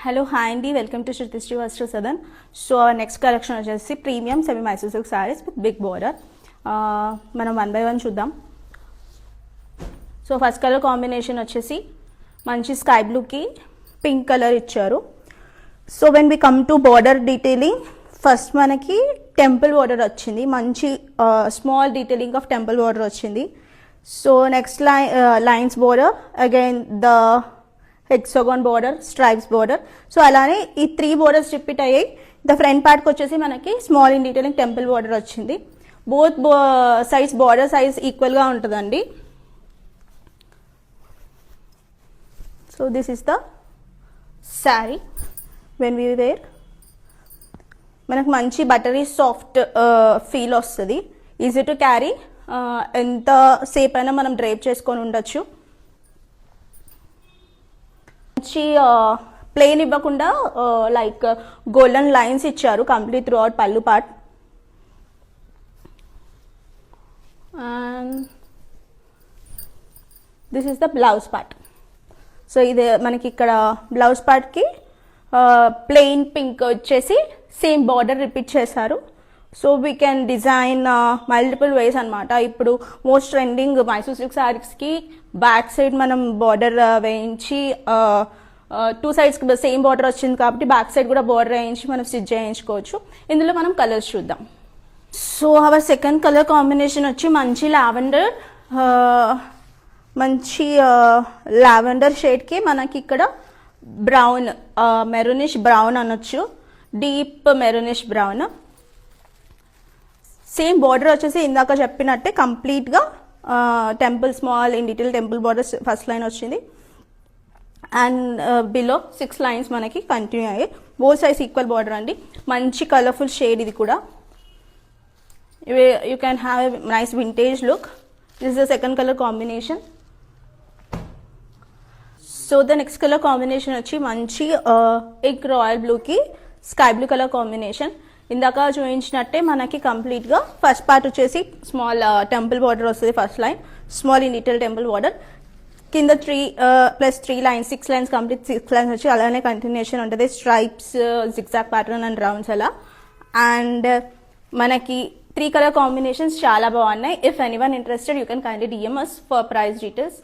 Hello, hi Andy. Welcome to Shruti Vastu Southern. So our next collection వచ్చేసి premium semi Mysore silk saris with big border. మనం one by one చూద్దాం. So first colour combination వచ్చేసి మంచి sky బ్లూకి pink colour ఇచ్చారు. So when we come to border detailing, first మనకి temple border వచ్చింది, మంచి small detailing of temple border వచ్చింది. So next lines border, again the hexagon border, stripes border. So అలానే ఈ 3 బోర్డర్స్ రిపీట్ అయ్యాయి. The front పార్ట్కి వచ్చేసి మనకి small in detailing temple border వచ్చింది. బోత్ సైజ్ బోర్డర్ సైజ్ ఈక్వల్గా ఉంటుందండి. So this is the sari when we wear. మనకు మంచి బటరీ సాఫ్ట్ ఫీల్ వస్తుంది, ఈజీ టు క్యారీ, ఎంత సేపు అయినా మనం డ్రైప్ చేసుకొని ఉండొచ్చు. మంచి ప్లెయిన్ ఇవ్వకుండా లైక్ గోల్డెన్ లైన్స్ ఇచ్చారు కంప్లీట్ త్రూ అవుట్ పళ్ళు part. And this is the blouse part. So ఇది మనకి ఇక్కడ బ్లౌజ్ పార్ట్కి ప్లెయిన్ పింక్ వచ్చేసి సేమ్ బార్డర్ రిపీట్ చేశారు. So we can design multiple ways అనమాట. ఇప్పుడు మోస్ట్ ట్రెండింగ్ మైసూర్ సిల్క్ శారీస్కి బ్యాక్ సైడ్ మనం బార్డర్ వేయించి 2 సైడ్స్ సేమ్ బార్డర్ వచ్చింది కాబట్టి బ్యాక్ సైడ్ కూడా బార్డర్ వేయించి మనం స్టిచ్ చేయించుకోవచ్చు. ఇందులో మనం కలర్స్ చూద్దాం. So our second colour combination వచ్చి మంచి లావెండర్, మంచి లావెండర్ షేడ్కి మనకి ఇక్కడ బ్రౌన్, మెరూనిష్ బ్రౌన్ అనొచ్చు, deep maroonish brown. Same border వచ్చేసి ఇందాక చెప్పినట్టే కంప్లీట్గా temple small in detail temple border first line వచ్చింది. అండ్ బిలో 6 లైన్స్ మనకి కంటిన్యూ అయ్యాయి. బోత్ సైజ్ ఈక్వల్ బార్డర్ అండి. మంచి కలర్ఫుల్ షేడ్ ఇది కూడా. You can have a nice vintage look. This is the second colour combination. So the next colour combination వచ్చి మంచి egg royal బ్లూకి స్కై బ్లూ కలర్ కాంబినేషన్. ఇందాక చూపించినట్టే మనకి కంప్లీట్గా ఫస్ట్ పార్ట్ వచ్చేసి స్మాల్ టెంపుల్ బార్డర్ వస్తుంది, first line small in detail temple border, కింద 3 lines 6 lines complete 6 lines వచ్చి అలానే కంటిన్యూషన్ ఉంటుంది. Stripes, zigzag pattern and rounds అలా. అండ్ మనకి 3 కలర్ కాంబినేషన్స్ చాలా బాగున్నాయి. If anyone interested you can kindly DM us for price details.